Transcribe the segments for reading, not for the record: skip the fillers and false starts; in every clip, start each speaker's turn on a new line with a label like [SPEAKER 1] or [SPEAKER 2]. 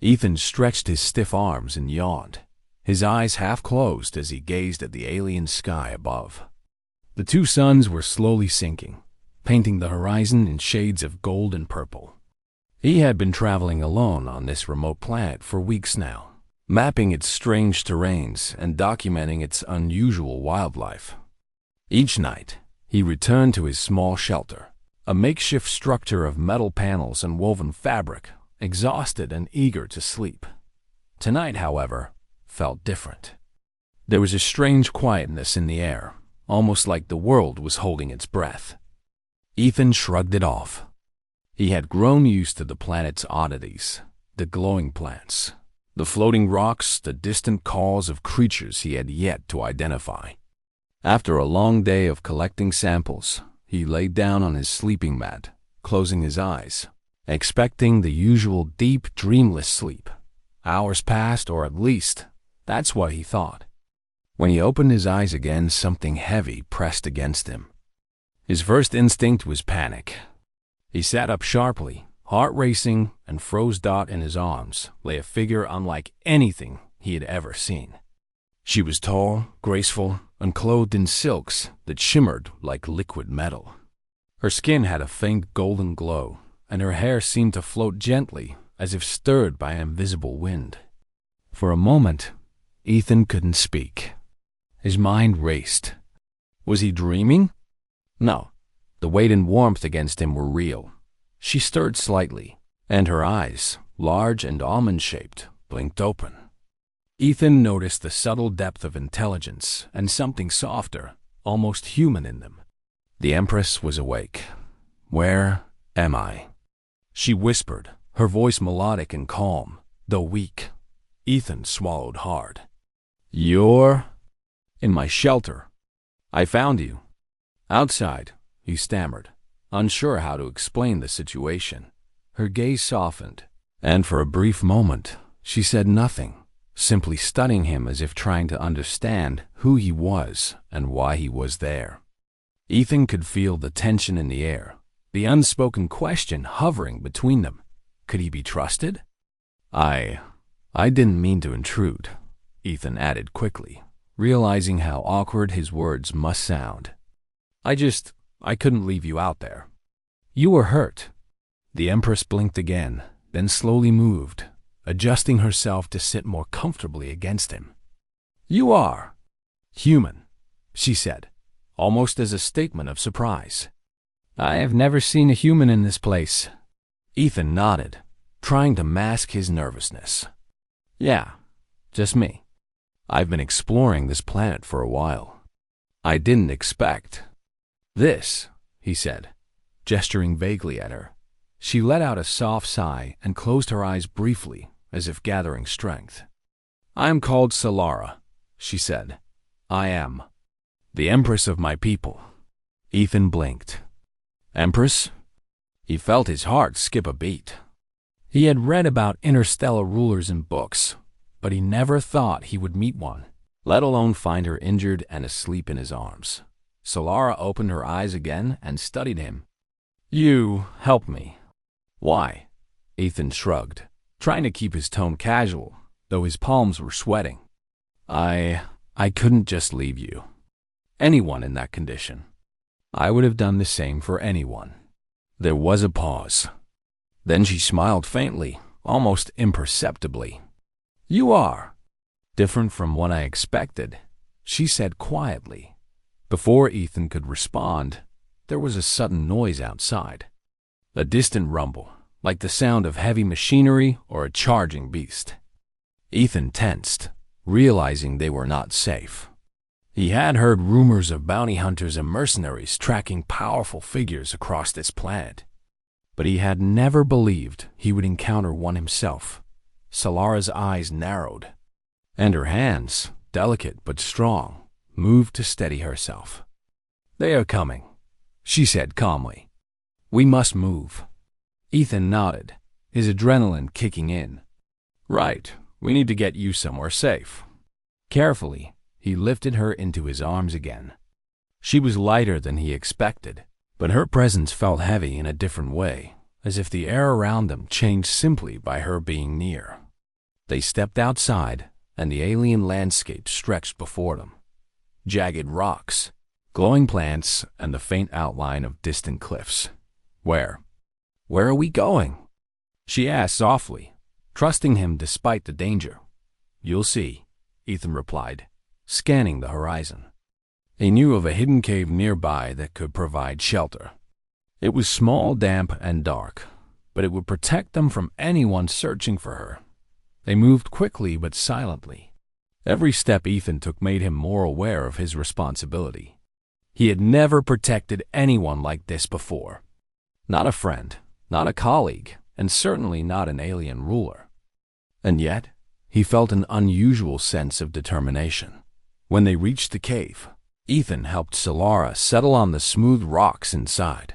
[SPEAKER 1] Ethan stretched his stiff arms and yawned, his eyes half closed as he gazed at the alien sky above. The two suns were slowly sinking, painting the horizon in shades of gold and purple. He had been traveling alone on this remote planet for weeks now, mapping its strange terrains and documenting its unusual wildlife. Each night, he returned to his small shelter, a makeshift structure of metal panels and woven fabric, exhausted and eager to sleep. Tonight, however, felt different. There was a strange quietness in the air, almost like the world was holding its breath. Ethan shrugged it off. He had grown used to the planet's oddities, the glowing plants, the floating rocks, the distant calls of creatures he had yet to identify. After a long day of collecting samples, he lay down on his sleeping mat, closing his eyes, expecting the usual deep, dreamless sleep. Hours passed, or at least, that's what he thought. When he opened his eyes again, something heavy pressed against him. His first instinct was panic. He sat up sharply, heart racing, and froze. In his arms lay a figure unlike anything he had ever seen. She was tall, graceful, and clothed in silks that shimmered like liquid metal. Her skin had a faint golden glow, and her hair seemed to float gently as if stirred by an invisible wind. For a moment, Ethan couldn't speak. His mind raced. Was he dreaming? No. The weight and warmth against him were real. She stirred slightly, and her eyes, large and almond-shaped, blinked open. Ethan noticed the subtle depth of intelligence and something softer, almost human in them. The Empress was awake. "Where am I?" she whispered, her voice melodic and calm, though weak. Ethan swallowed hard. "You're in my shelter. I found you." "Outside," he stammered, unsure how to explain the situation. Her gaze softened, and for a brief moment she said nothing, simply studying him as if trying to understand who he was and why he was there. Ethan could feel the tension in the air, the unspoken question hovering between them. Could he be trusted? I didn't mean to intrude," Ethan added quickly, realizing how awkward his words must sound. I couldn't leave you out there." "You were hurt." The Empress blinked again, then slowly moved, adjusting herself to sit more comfortably against him. "You are human," she said, almost as a statement of surprise. "I have never seen a human in this place." Ethan nodded, trying to mask his nervousness. "Yeah, just me. I've been exploring this planet for a while. I didn't expect this," he said, gesturing vaguely at her. She let out a soft sigh and closed her eyes briefly, as if gathering strength. "I am called Solara," she said. "I am the Empress of my people." Ethan blinked. "Empress?" He felt his heart skip a beat. He had read about interstellar rulers in books, but he never thought he would meet one, let alone find her injured and asleep in his arms. Solara opened her eyes again and studied him. "You help me." "Why?" Ethan shrugged, trying to keep his tone casual, though his palms were sweating. I couldn't just leave you. Anyone in that condition. I would have done the same for anyone." There was a pause. Then she smiled faintly, almost imperceptibly. "You are different from what I expected," she said quietly. Before Ethan could respond, there was a sudden noise outside. A distant rumble, like the sound of heavy machinery or a charging beast. Ethan tensed, realizing they were not safe. He had heard rumors of bounty hunters and mercenaries tracking powerful figures across this planet, but he had never believed he would encounter one himself. Solara's eyes narrowed, and her hands, delicate but strong, moved to steady herself. "They are coming," she said calmly. "We must move." Ethan nodded, his adrenaline kicking in. "Right, we need to get you somewhere safe." Carefully, he lifted her into his arms again. She was lighter than he expected, but her presence felt heavy in a different way, as if the air around them changed simply by her being near. They stepped outside, and the alien landscape stretched before them. Jagged rocks, glowing plants, and the faint outline of distant cliffs. Where are we going? She asked softly, trusting him despite the danger. You'll see, Ethan replied, scanning the horizon. He knew of a hidden cave nearby that could provide shelter. It was small, damp, and dark, but it would protect them from anyone searching for her. They moved quickly but silently. Every step Ethan took made him more aware of his responsibility. He had never protected anyone like this before. Not a friend, not a colleague, and certainly not an alien ruler. And yet, he felt an unusual sense of determination. When they reached the cave, Ethan helped Solara settle on the smooth rocks inside.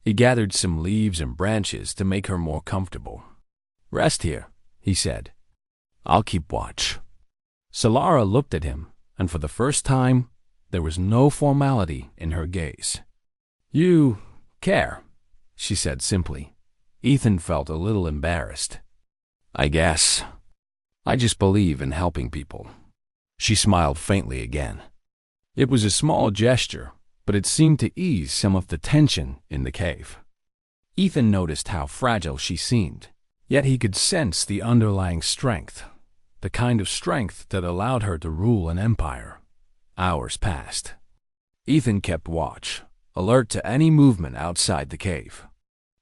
[SPEAKER 1] He gathered some leaves and branches to make her more comfortable. Rest here, he said. I'll keep watch. Solara looked at him, and for the first time, there was no formality in her gaze. You care, she said simply. Ethan felt a little embarrassed. I guess. I just believe in helping people. She smiled faintly again. It was a small gesture, but it seemed to ease some of the tension in the cave. Ethan noticed how fragile she seemed, yet he could sense the underlying strength, the kind of strength that allowed her to rule an empire. Hours passed. Ethan kept watch, alert to any movement outside the cave.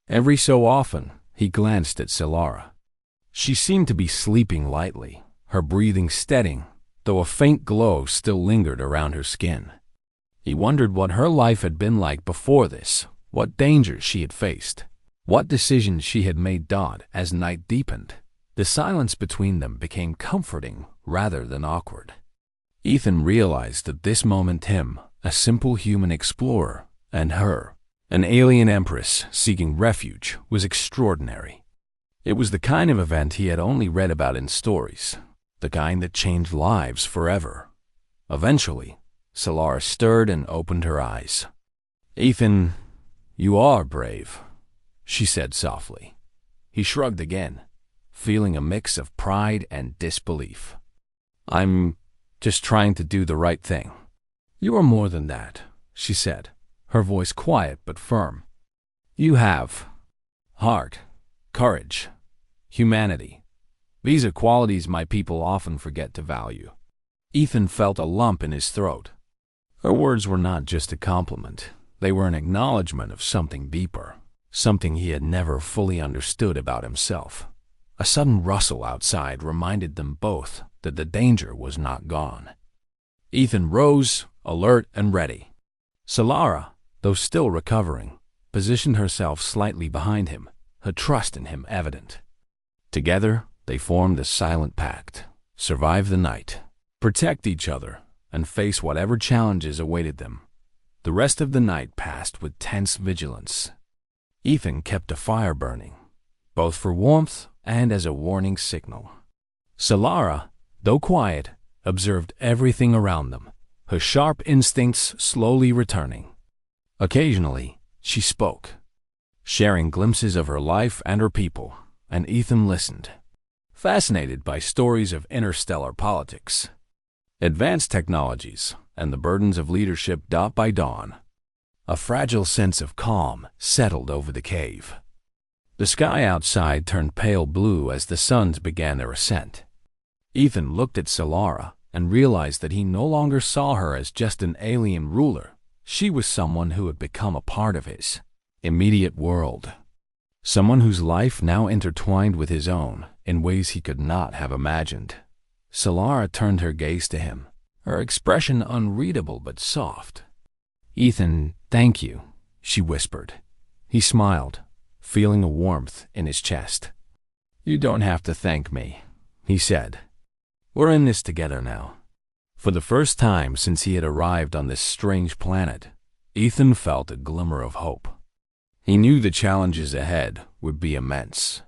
[SPEAKER 1] Every so often, he glanced at Solara. She seemed to be sleeping lightly, her breathing steadying, though a faint glow still lingered around her skin. He wondered what her life had been like before this, what dangers she had faced, what decisions she had made dawn as night deepened. The silence between them became comforting rather than awkward. Ethan realized at this moment him, a simple human explorer, and her, an alien empress seeking refuge, was extraordinary. It was the kind of event he had only read about in stories, the kind that changed lives forever. Eventually, Solara stirred and opened her eyes. Ethan, you are brave, she said softly. He shrugged again, feeling a mix of pride and disbelief. I'm just trying to do the right thing. You are more than that, she said, her voice quiet but firm. You have heart, courage, humanity. These are qualities my people often forget to value. Ethan felt a lump in his throat. Her words were not just a compliment. They were an acknowledgement of something deeper, something he had never fully understood about himself. A sudden rustle outside reminded them both that the danger was not gone. Ethan rose, alert and ready. Solara, though still recovering, positioned herself slightly behind him, her trust in him evident. Together, they formed a silent pact: survive the night, protect each other, and face whatever challenges awaited them. The rest of the night passed with tense vigilance. Ethan kept a fire burning, both for warmth and as a warning signal. Solara, though quiet, observed everything around them, her sharp instincts slowly returning. Occasionally, she spoke, sharing glimpses of her life and her people, and Ethan listened, fascinated by stories of interstellar politics, advanced technologies, and the burdens of leadership dot by dawn. A fragile sense of calm settled over the cave. The sky outside turned pale blue as the suns began their ascent. Ethan looked at Solara and realized that he no longer saw her as just an alien ruler. She was someone who had become a part of his immediate world. Someone whose life now intertwined with his own in ways he could not have imagined. Solara turned her gaze to him, her expression unreadable but soft. Ethan, thank you, she whispered. He smiled, feeling a warmth in his chest. You don't have to thank me, he said. We're in this together now. For the first time since he had arrived on this strange planet, Ethan felt a glimmer of hope. He knew the challenges ahead would be immense.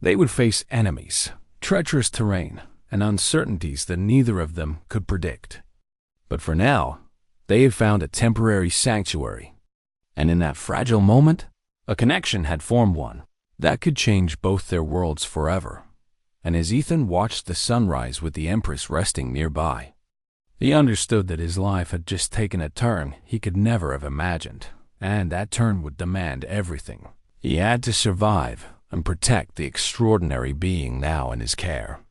[SPEAKER 1] They would face enemies, treacherous terrain, and uncertainties that neither of them could predict. But for now, they had found a temporary sanctuary, and in that fragile moment, a connection had formed, one that could change both their worlds forever. and as Ethan watched the sunrise with the Empress resting nearby, he understood that his life had just taken a turn he could never have imagined, and that turn would demand everything. He had to survive and protect the extraordinary being now in his care.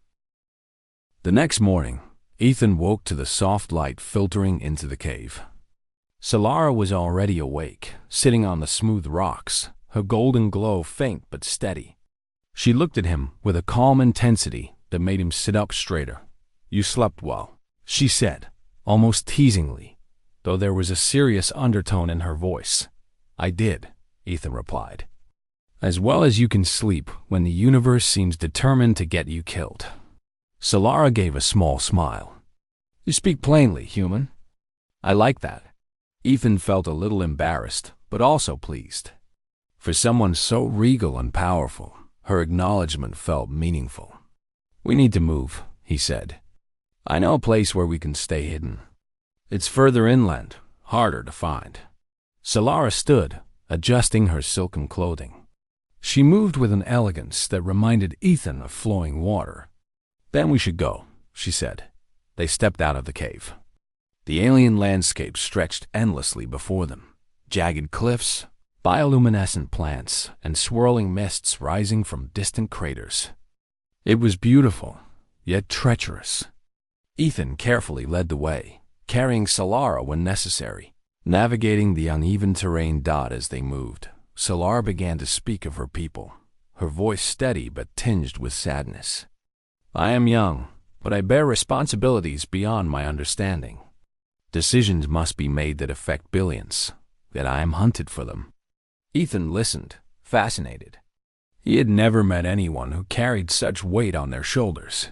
[SPEAKER 1] The next morning, Ethan woke to the soft light filtering into the cave. Solara was already awake, sitting on the smooth rocks, her golden glow faint but steady. She looked at him with a calm intensity that made him sit up straighter. "You slept well," she said, almost teasingly, though there was a serious undertone in her voice. "I did," Ethan replied. "As well as you can sleep when the universe seems determined to get you killed." Solara gave a small smile. "You speak plainly, human." "I like that." Ethan felt a little embarrassed, but also pleased. For someone so regal and powerful, her acknowledgement felt meaningful. "We need to move," he said. "I know a place where we can stay hidden. It's further inland, harder to find." Solara stood, adjusting her silken clothing. She moved with an elegance that reminded Ethan of flowing water. "Then we should go," she said. They stepped out of the cave. The alien landscape stretched endlessly before them. Jagged cliffs, bioluminescent plants, and swirling mists rising from distant craters. It was beautiful, yet treacherous. Ethan carefully led the way, carrying Solara when necessary. Navigating the uneven terrain as they moved, Solara began to speak of her people, her voice steady but tinged with sadness. "I am young, but I bear responsibilities beyond my understanding. Decisions must be made that affect billions, yet I am hunted for them." Ethan listened, fascinated. He had never met anyone who carried such weight on their shoulders.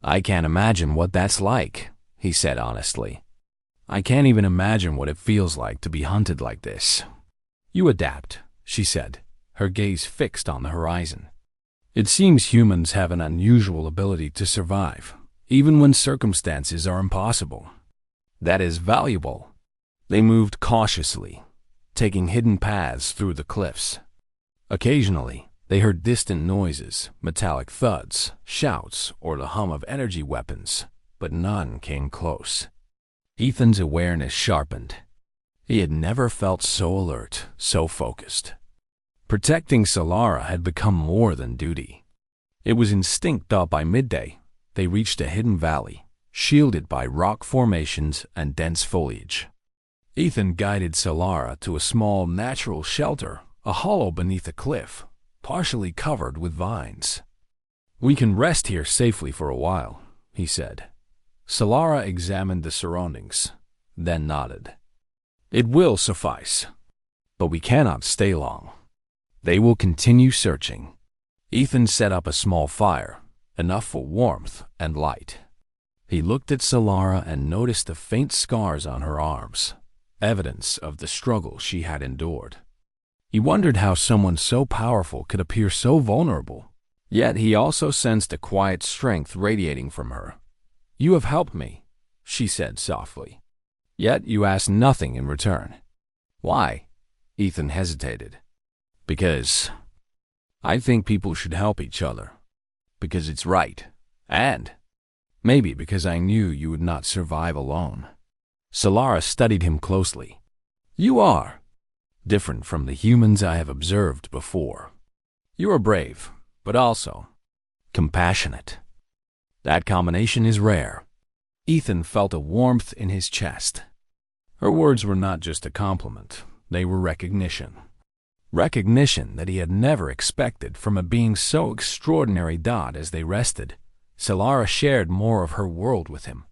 [SPEAKER 1] "I can't imagine what that's like," he said honestly. "I can't even imagine what it feels like to be hunted like this." "You adapt," she said, her gaze fixed on the horizon. "It seems humans have an unusual ability to survive, even when circumstances are impossible. That is valuable." They moved cautiously, taking hidden paths through the cliffs. Occasionally, they heard distant noises, metallic thuds, shouts, or the hum of energy weapons, but none came close. Ethan's awareness sharpened. He had never felt so alert, so focused. Protecting Solara had become more than duty. It was instinct. By midday, they reached a hidden valley, shielded by rock formations and dense foliage. Ethan guided Solara to a small natural shelter, a hollow beneath a cliff, partially covered with vines. "We can rest here safely for a while," he said. Solara examined the surroundings, then nodded. "It will suffice, but we cannot stay long." They will continue searching. Ethan set up a small fire, enough for warmth and light. He looked at Solara and noticed the faint scars on her arms, evidence of the struggle she had endured. He wondered how someone so powerful could appear so vulnerable, yet he also sensed a quiet strength radiating from her. "You have helped me," she said softly. "Yet you asked nothing in return." "Why?" Ethan hesitated. "Because I think people should help each other. Because it's right. And maybe because I knew you would not survive alone." Solara studied him closely. "You are different from the humans I have observed before. You are brave, but also compassionate. That combination is rare." Ethan felt a warmth in his chest. Her words were not just a compliment, they were recognition. Recognition that he had never expected from a being so extraordinary. As they rested, Solara shared more of her world with him.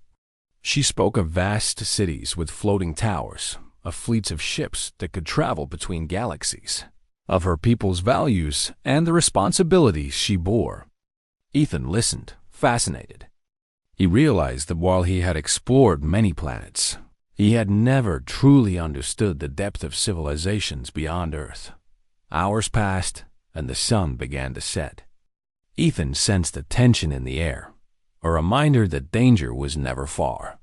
[SPEAKER 1] She spoke of vast cities with floating towers, of fleets of ships that could travel between galaxies, of her people's values and the responsibilities she bore. Ethan listened, fascinated. He realized that while he had explored many planets, he had never truly understood the depth of civilizations beyond Earth. Hours passed, and the sun began to set. Ethan sensed a tension in the air, a reminder that danger was never far.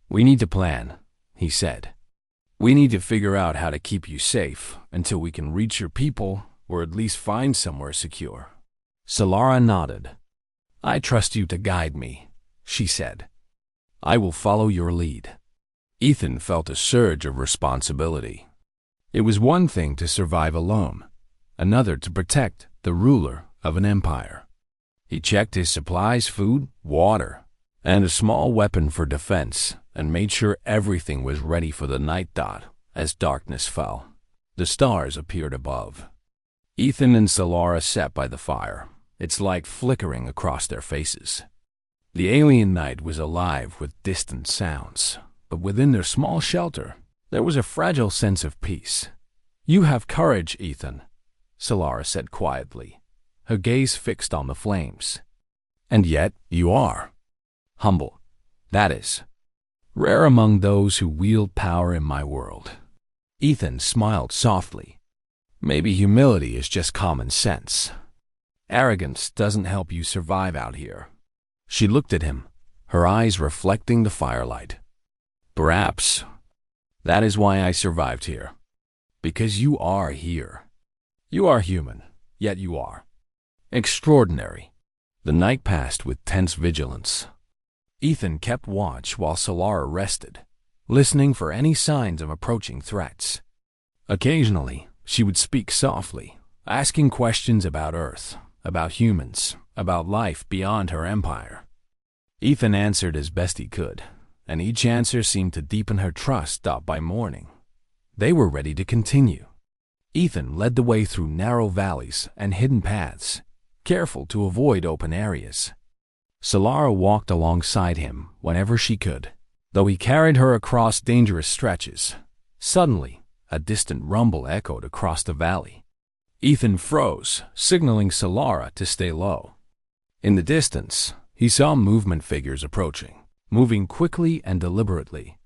[SPEAKER 1] "We need to plan," he said. "We need to figure out how to keep you safe until we can reach your people or at least find somewhere secure." Solara nodded. I trust you to guide me, she said. I will follow your lead. Ethan felt a surge of responsibility. It was one thing to survive alone, another to protect the ruler of an empire. He checked his supplies, food, water, and a small weapon for defense, and made sure everything was ready for the night dot. As darkness fell, the stars appeared above. Ethan and Solara sat by the fire, its light flickering across their faces. The alien night was alive with distant sounds, but within their small shelter, there was a fragile sense of peace. You have courage, Ethan, Solara said quietly, her gaze fixed on the flames. And yet you are humble. That is rare among those who wield power in my world. Ethan smiled softly. Maybe humility is just common sense. Arrogance doesn't help you survive out here. She looked at him, her eyes reflecting the firelight. Perhaps that is why I survived here. Because you are here. You are human, yet you are extraordinary. The night passed with tense vigilance. Ethan kept watch while Solara rested, listening for any signs of approaching threats. Occasionally, she would speak softly, asking questions about Earth, about humans, about life beyond her empire. Ethan answered as best he could, and each answer seemed to deepen her trust dot by morning. They were ready to continue. Ethan led the way through narrow valleys and hidden paths, careful to avoid open areas. Solara walked alongside him whenever she could, though he carried her across dangerous stretches. Suddenly, a distant rumble echoed across the valley. Ethan froze, signaling Solara to stay low. In the distance, he saw movement figures approaching, moving quickly and deliberately.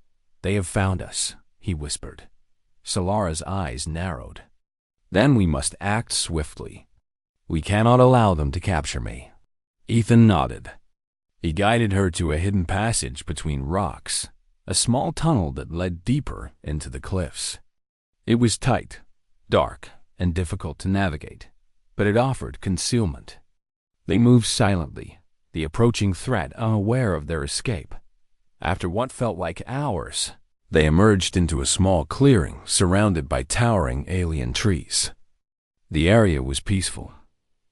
[SPEAKER 1] They have found us, he whispered. Solara's eyes narrowed. Then we must act swiftly. We cannot allow them to capture me. Ethan nodded. He guided her to a hidden passage between rocks, a small tunnel that led deeper into the cliffs. It was tight, dark, and difficult to navigate, but it offered concealment. They moved silently, the approaching threat unaware of their escape. After what felt like hours, they emerged into a small clearing surrounded by towering alien trees. The area was peaceful.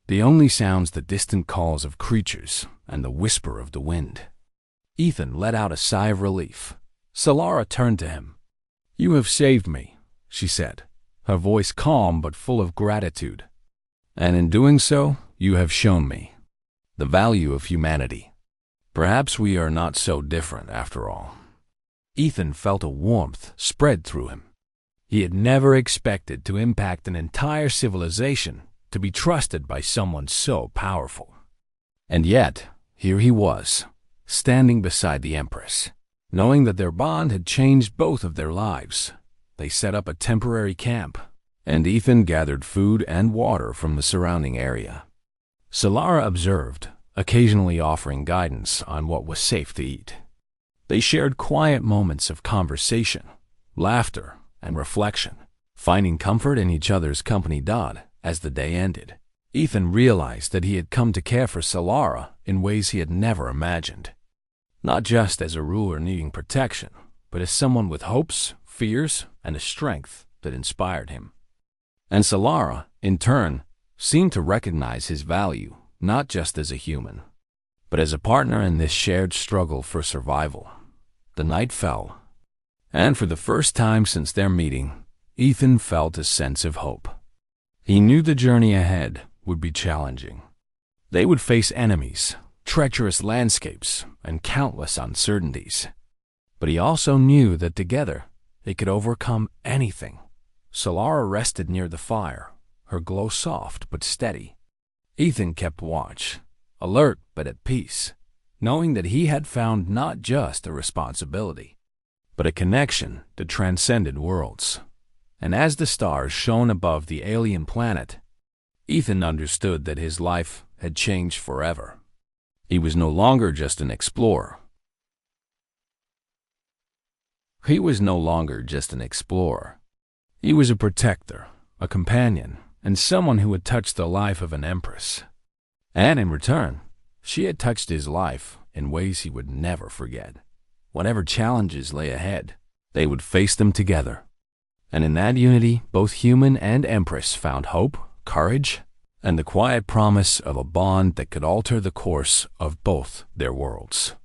[SPEAKER 1] The only sounds the distant calls of creatures and the whisper of the wind. Ethan let out a sigh of relief. Solara turned to him. You have saved me, she said, her voice calm but full of gratitude. And in doing so, you have shown me the value of humanity. Perhaps we are not so different after all. Ethan felt a warmth spread through him. He had never expected to impact an entire civilization, to be trusted by someone so powerful. And yet, here he was, standing beside the Empress. Knowing that their bond had changed both of their lives, they set up a temporary camp, and Ethan gathered food and water from the surrounding area. Solara observed, occasionally offering guidance on what was safe to eat. They shared quiet moments of conversation, laughter, and reflection, finding comfort in each other's company. As the day ended, Ethan realized that he had come to care for Solara in ways he had never imagined. Not just as a ruler needing protection, but as someone with hopes, fears, and a strength that inspired him. And Solara, in turn, seemed to recognize his value not just as a human, but as a partner in this shared struggle for survival. The night fell, and for the first time since their meeting, Ethan felt a sense of hope. He knew the journey ahead would be challenging. They would face enemies, treacherous landscapes, and countless uncertainties. But he also knew that together they could overcome anything. Solara rested near the fire, her glow soft but steady. Ethan kept watch, alert but at peace, knowing that he had found not just a responsibility, but a connection that transcended worlds. And as the stars shone above the alien planet, Ethan understood that his life had changed forever. He was no longer just an explorer. He was a protector, a companion, and someone who had touched the life of an empress. And in return, She had touched his life in ways he would never forget. Whatever challenges lay ahead, they would face them together. And in that unity, both human and Empress found hope, courage, and the quiet promise of a bond that could alter the course of both their worlds.